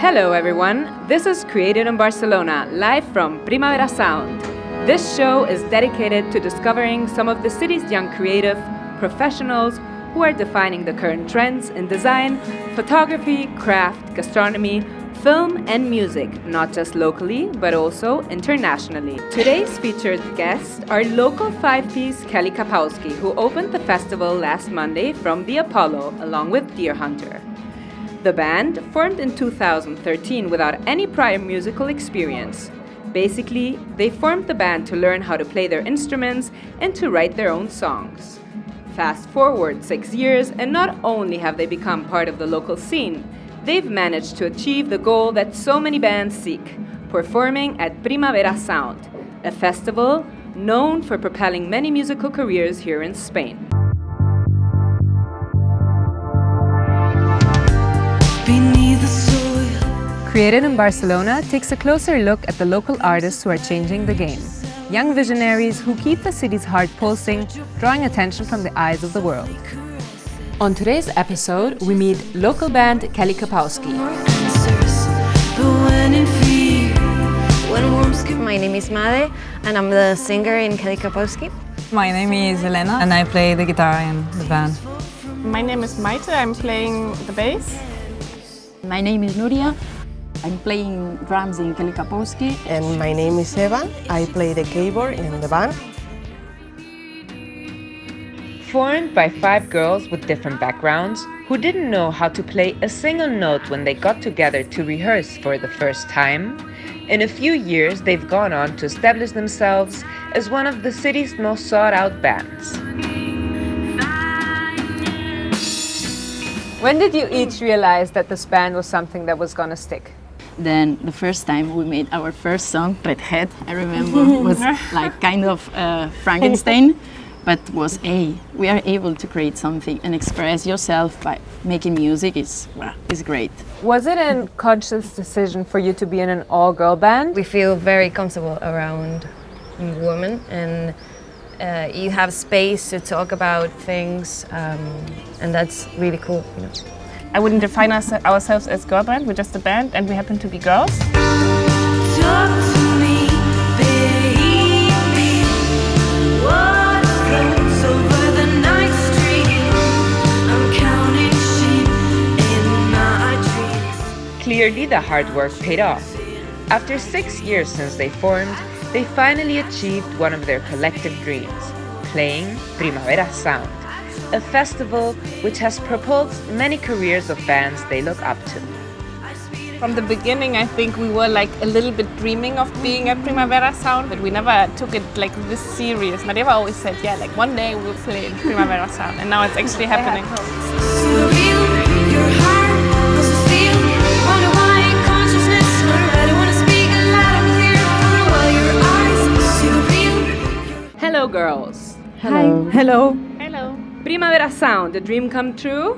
Hello everyone, this is Created in Barcelona, live from Primavera Sound. This show is dedicated to discovering some of the city's young creative professionals who are defining the current trends in design, photography, craft, gastronomy, film and music, not just locally, but also internationally. Today's featured guests are local five-piece Kelly Kapøwski, who opened the festival last Monday from the Apollo, along with Deer Hunter. The band formed in 2013 without any prior musical experience. Basically, they formed the band to learn how to play their instruments and to write their own songs. Fast forward 6 years, and not only have they become part of the local scene, they've managed to achieve the goal that so many bands seek, performing at Primavera Sound, a festival known for propelling many musical careers here in Spain. Created in Barcelona takes a closer look at the local artists who are changing the game. Young visionaries who keep the city's heart pulsing, drawing attention from the eyes of the world. On today's episode, we meet local band Kelly Kapøwski. My name is Made, and I'm the singer in Kelly Kapøwski. My name is Elena, and I play the guitar in the band. My name is Maite, I'm playing the bass. My name is Nuria. I'm playing drums in Kelly Kapøwski. And my name is Eva. I play the keyboard in the band. Formed by 5 girls with different backgrounds who didn't know how to play a single note when they got together to rehearse for the first time, in a few years they've gone on to establish themselves as one of the city's most sought-out bands. When did you each realize that this band was something that was gonna stick? Then the first time we made our first song, Redhead, I remember, was like kind of Frankenstein, but was we are able to create something and express yourself by making music is great. Was it a conscious decision for you to be in an all-girl band? We feel very comfortable around women, and you have space to talk about things, and that's really cool. You know? I wouldn't define ourselves as girl band, we're just a band and we happen to be girls. Clearly, the hard work paid off. After 6 years since they formed, they finally achieved one of their collective dreams, playing Primavera Sound, a festival which has propelled many careers of bands they look up to. From the beginning, I think we were like a little bit dreaming of being at Primavera Sound, but we never took it like this serious. Maria always said, yeah, like one day we'll play in Primavera Sound, and now it's actually happening. Hello girls. Hello. Hello. Hello. Primavera Sound, a dream come true?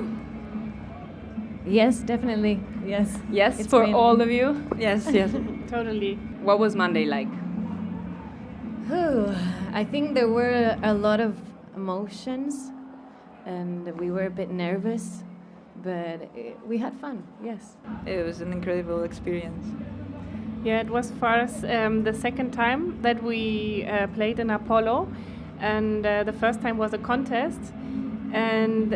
Yes, definitely. Yes. Yes, It's for been- all of you? Yes, yes. Totally. What was Monday like? I think there were a lot of emotions, and we were a bit nervous, but we had fun. Yes. It was an incredible experience. Yeah, it was for us the second time that we played in Apollo, and the first time was a contest, and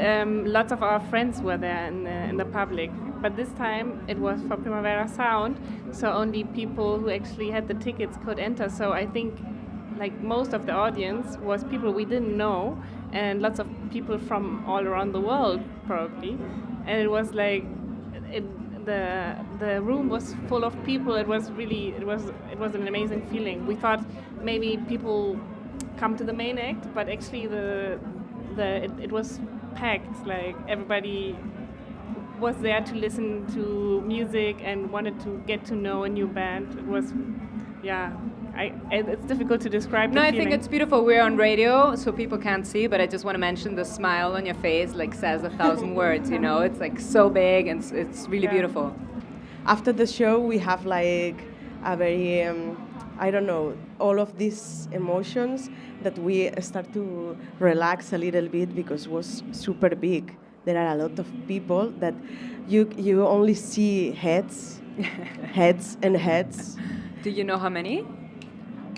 lots of our friends were there in the public. But this time it was for Primavera Sound, so only people who actually had the tickets could enter. So I think like most of the audience was people we didn't know, and lots of people from all around the world probably. And it was like the room was full of people. It was an amazing feeling. We thought maybe people come to the main act, but actually it was packed. Like everybody was there to listen to music and wanted to get to know a new band. It was, it's difficult to describe. No, the I think feeling. it's beautiful. We're on radio, so people can't see, but I just want to mention the smile on your face like says 1,000 words, you know? It's like so big and it's really beautiful. After the show, we have like a very, all of these emotions that we start to relax a little bit because it was super big. There are a lot of people that you only see heads heads and heads. Do you know how many?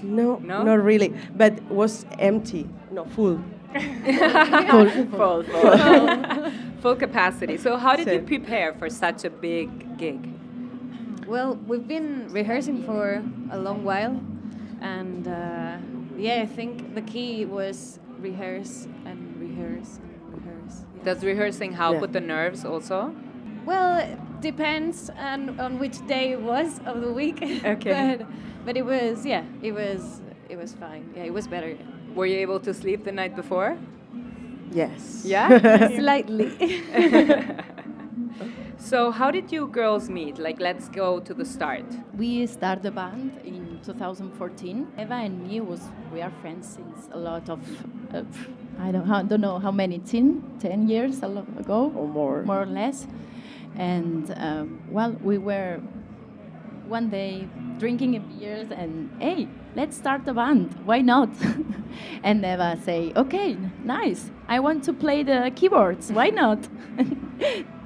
No, No? not really. But it was empty, no, full. Full. Full capacity. So how did you Same. prepare for such a big gig? Well, we've been rehearsing for a long while, and I think the key was rehearse and rehearse and rehearse. Yeah. Does rehearsing help Yeah. with the nerves also? Well, it depends on which day it was of the week. Okay. but it was fine. Yeah, it was better. Were you able to sleep the night before? Yes. Yeah? Slightly. So how did you girls meet? Like, let's go to the start. We started the band in 2014. Eva and me we are friends since a lot of I don't know how many 10 years ago Or more. more or less. And we were one day drinking a beers and hey, let's start a band. Why not? And Eva say, okay, nice. I want to play the keyboards. Why not?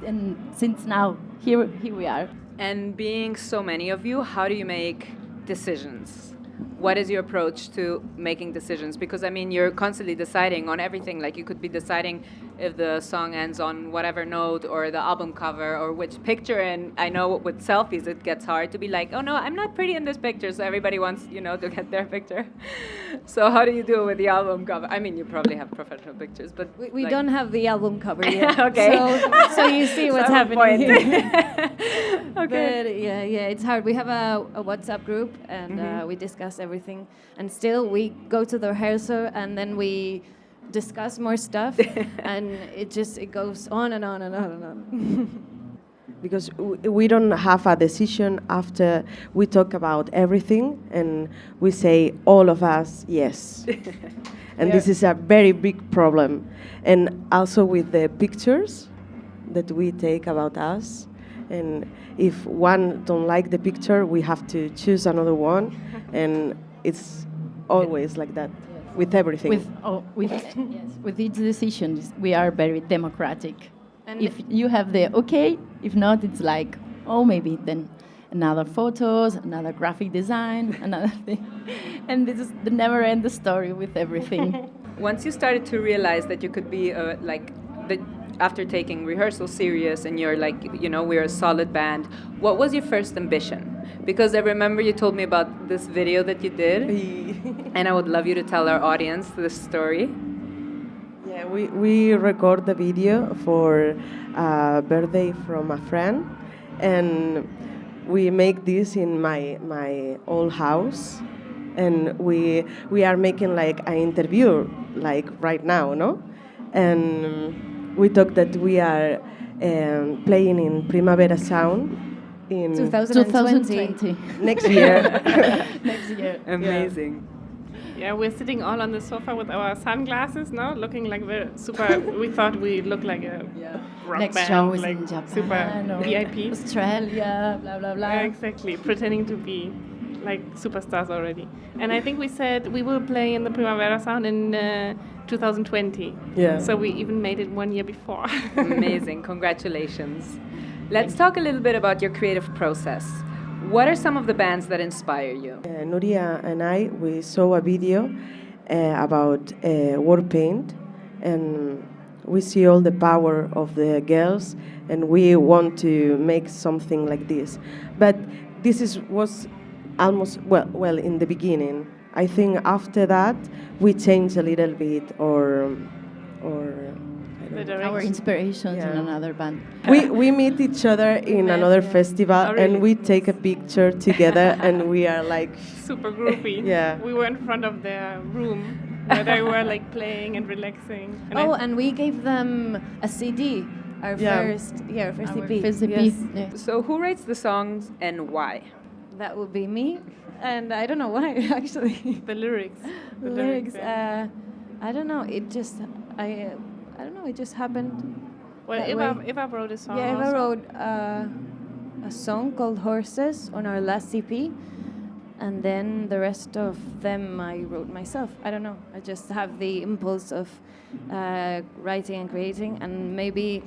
And since now, here we are. And being so many of you, how do you make decisions? What is your approach to making decisions? Because I mean, you're constantly deciding on everything. Like you could be deciding if the song ends on whatever note or the album cover or which picture. And I know with selfies, it gets hard to be like, oh no, I'm not pretty in this picture. So everybody wants, to get their picture. So how do you do it with the album cover? I mean, you probably have professional pictures, but We like- don't have the album cover yet. Okay. So you see what's Some happening point. here. Okay. But yeah, it's hard. We have a WhatsApp group, and we discuss everything. And still, we go to the rehearsal, and then we discuss more stuff, and it goes on and on and on and on. Because we don't have a decision after we talk about everything and we say all of us yes. And this is a very big problem. And also with the pictures that we take about us. And if one don't like the picture, we have to choose another one. And it's always like that with everything. With each decision, we are very democratic. And If you have the okay, if not, it's like, oh, maybe then another photos, another graphic design, another thing. And this is the never-end story with everything. Once you started to realize that you could be after taking rehearsal serious and you're like, we're a solid band, what was your first ambition? Because I remember you told me about this video that you did, and I would love you to tell our audience this story. Yeah, we record the video for a birthday from a friend, and we make this in my old house, and we are making like an interview like right now, no? And we talk that we are playing in Primavera Sound in 2020. next year. Next year. Amazing. Yeah, we're sitting all on the sofa with our sunglasses now, looking like we're super. We thought we looked like a rock Next band, show is like in Japan super or VIP. Australia, blah, blah, blah. Yeah, exactly, pretending to be like superstars already. And I think we said we will play in the Primavera Sound in 2020. Yeah. So we even made it 1 year before. Amazing. Congratulations. Let's talk a little bit about your creative process. What are some of the bands that inspire you? Nuria and I, we saw a video about war paint, and we see all the power of the girls, and we want to make something like this. But this was almost, well, in the beginning. I think after that, we changed a little bit, or I don't know. Our inspirations in Yeah. another band. We meet each other in another festival, Oh, really? and we take a picture together, and we are like, Super groupie. Yeah. We were in front of their room where they were like playing and relaxing. And And we gave them a CD, our first Our EP. first EP. Yes. Yeah. So who writes the songs and why? That would be me, and I don't know why actually. the lyrics. The lyrics, I don't know. It just I don't know. It just happened. Well, that way. Eva wrote a song. Yeah, Eva also. wrote a song called Horses on our last CP, and then the rest of them I wrote myself. I don't know. I just have the impulse of writing and creating, and maybe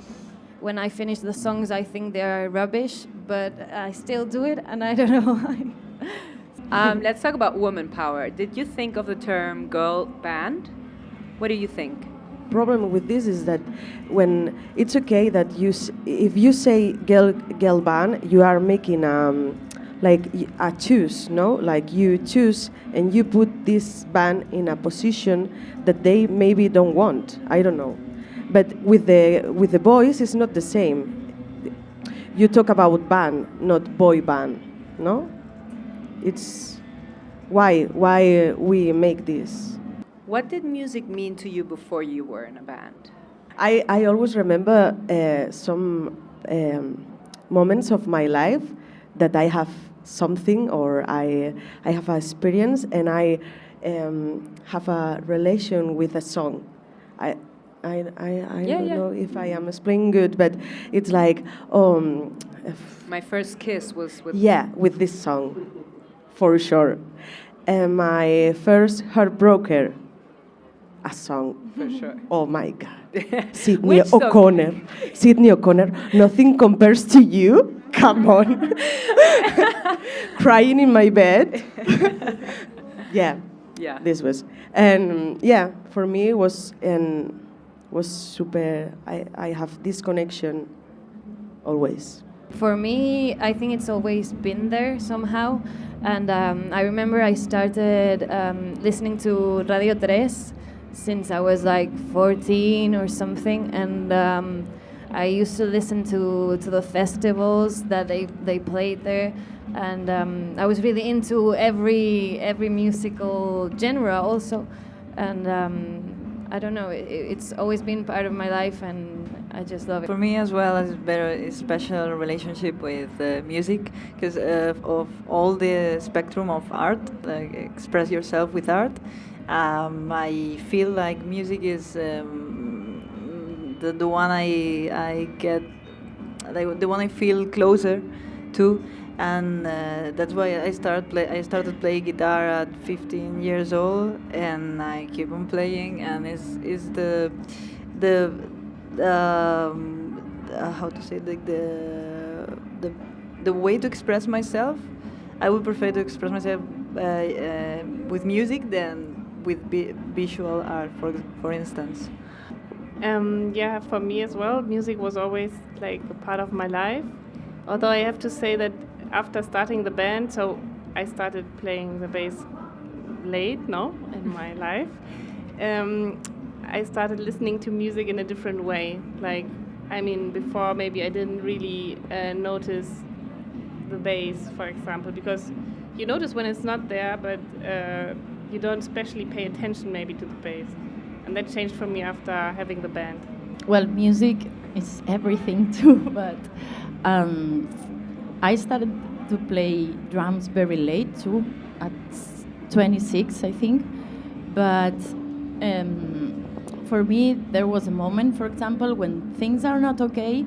when I finish the songs, I think they are rubbish, but I still do it, and I don't know why. Let's talk about woman power. Did you think of the term girl band? What do you think? Problem with this is that when it's okay that if you say girl band, you are making like a choose, no? Like you choose and you put this band in a position that they maybe don't want. I don't know. But with the boys, it's not the same. You talk about band, not boy band, no? It's why we make this. What did music mean to you before you were in a band? I always remember some moments of my life that I have something or I have an experience and I have a relation with a song. I don't know if I am explaining good, but it's like my first kiss was with with this song, for sure. And my first heartbroker, a song. For sure. Oh my God. Sydney O'Connor, nothing compares to you. Come on. Crying in my bed. Yeah. This was. And for me it was super. I have this connection always. For me, I think it's always been there somehow. And I remember I started listening to Radio 3 since I was like 14 or something. And I used to listen to the festivals that they played there. And I was really into every musical genre also. And I don't know, it's always been part of my life and I just love it. For me as well, it's very special relationship with music because of all the spectrum of art, like express yourself with art. I feel like music is the one I get, the one I feel closer to. And that's why I started playing guitar at 15 years old, and I keep on playing. And is the how to say, like the way to express myself. I would prefer to express myself with music than with visual art, for instance. For me as well, music was always like a part of my life. Although I have to say that after starting the band, so I started playing the bass late, in my life. I started listening to music in a different way. Like, I mean, before maybe I didn't really notice the bass, for example, because you notice when it's not there, but you don't especially pay attention maybe to the bass. And that changed for me after having the band. Well, music is everything too, but I started to play drums very late too, at 26 I think. But for me there was a moment, for example, when things are not okay,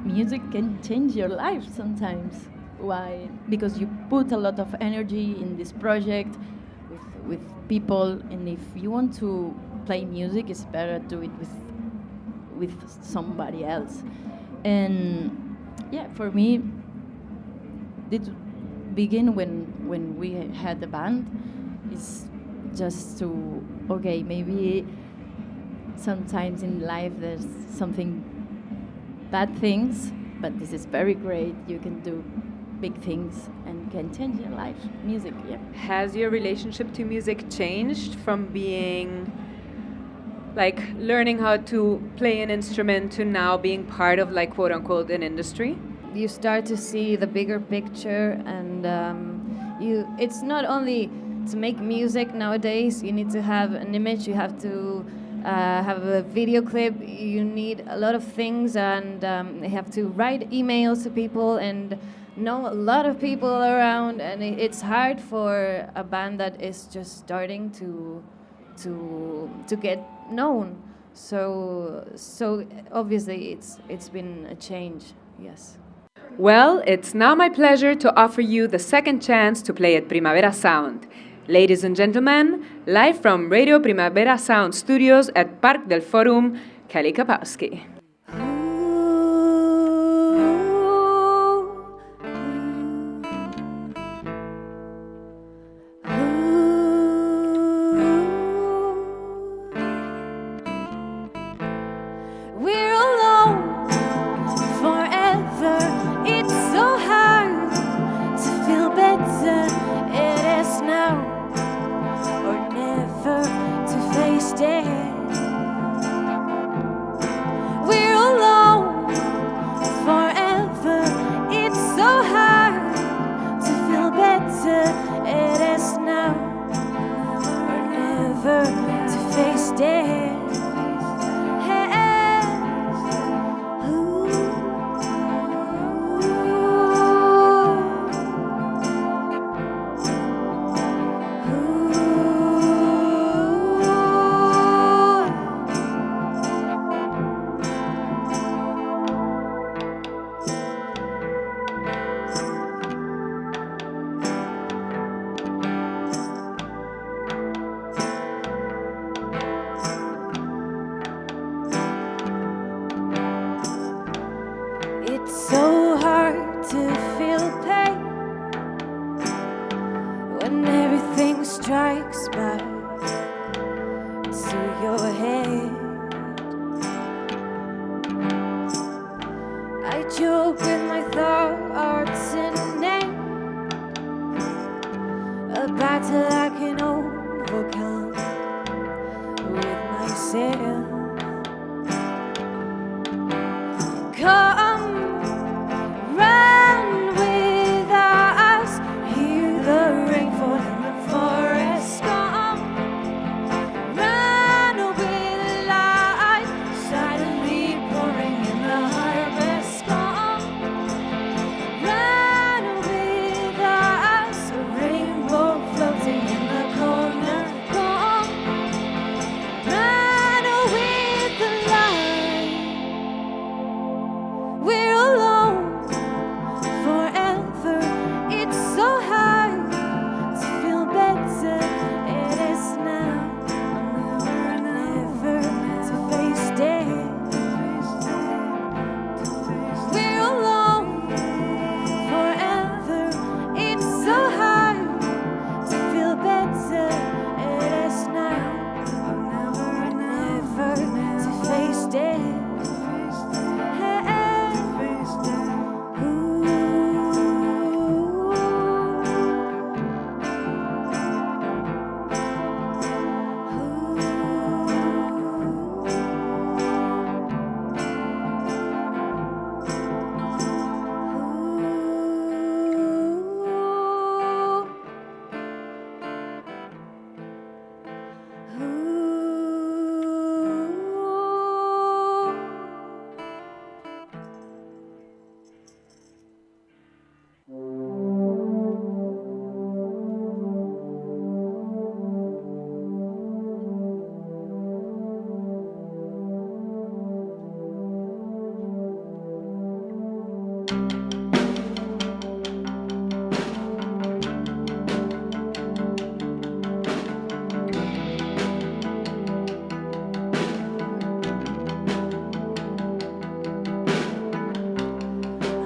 music can change your life sometimes. Why? Because you put a lot of energy in this project with people, and if you want to play music, it's better to do it with somebody else. And for me, it began when we had the band. It's just to, maybe sometimes in life there's something bad things, but this is very great. You can do big things and can change your life. Music, Has your relationship to music changed from being like learning how to play an instrument to now being part of, like, quote unquote, an industry? You start to see the bigger picture, and it's not only to make music nowadays. You need to have an image, you have to have a video clip, you need a lot of things, and you have to write emails to people and know a lot of people around, and it's hard for a band that is just starting to get known. So obviously it's been a change, yes. Well, it's now my pleasure to offer you the second chance to play at Primavera Sound. Ladies and gentlemen, live from Radio Primavera Sound Studios at Parc del Forum, Kelly Kapøwski. hard to feel better. It is now or never to face death. So hard to feel pain when everything strikes back to your head. I joke with my thoughts and name, a battle I can overcome with myself. Come run with us, hear the rain fall in the forest. Come, run with light, silently pouring in the harvest. Come, run with us, a rainbow floating in the corner. Come, run with the light. We're alone forever. It's so hard to feel better. It is now or never to face death. We're alone forever. It's so hard to feel better. It is now or never to face death.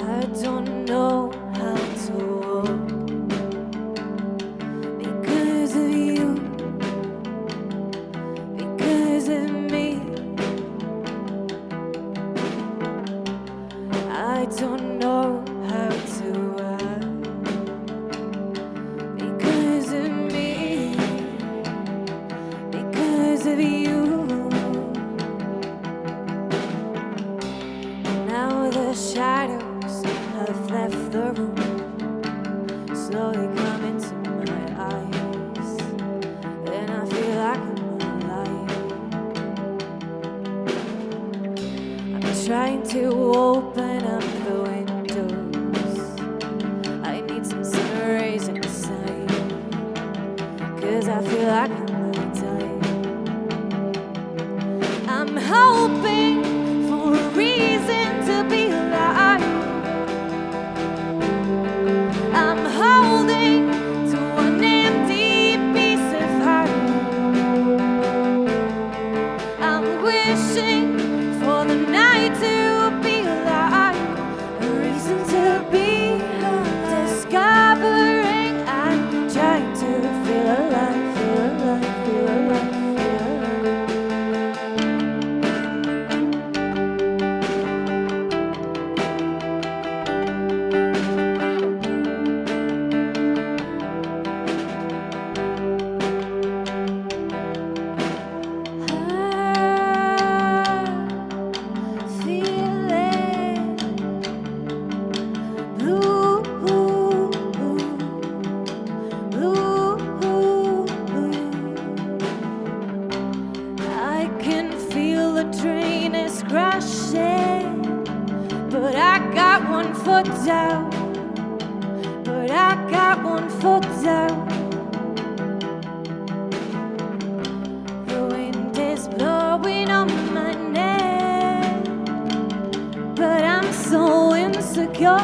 I don't know how to walk because of you, because of me. I don't know how to act because of me, because of you. Now the shadows have left the room, slowly come into my eyes, and I feel like I'm alive. I'm trying to open up the windows. I need some sun rays inside, 'cause I feel like I'm dying. I'm hoping for a reason to be alive. I'm holding to an empty piece of heart. I'm wishing for the night to be alive. got 1 foot down. The wind is blowing on my neck, but I'm so insecure.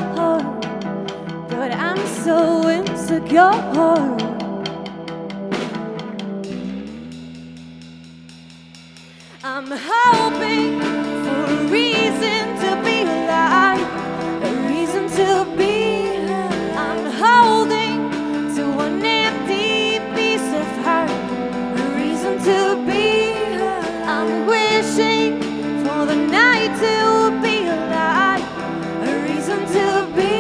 But I'm so insecure. I'm hoping for a reason to be alive, a reason to be. I'm holding to an empty piece of heart, a reason to be. I'm wishing for the night to be alive, a reason to be.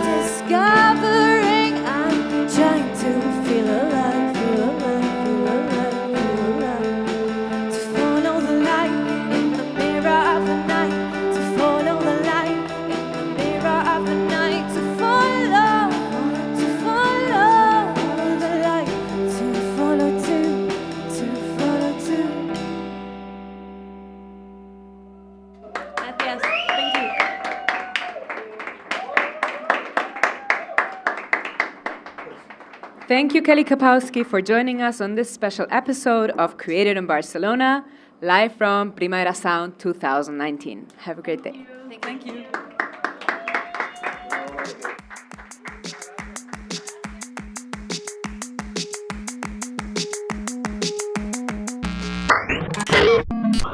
Discovering I'm trying to feel alive, feel alive, feel alive, feel alive. To follow the light in the mirror of the night, to follow the light in the mirror of the night, to follow the light, to follow too, to follow too. Gracias. Thank you. Thank you, Kelly Kapøwski, for joining us on this special episode of Created in Barcelona, live from Primavera Sound 2019. Have a great day. Thank you.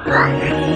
Bye.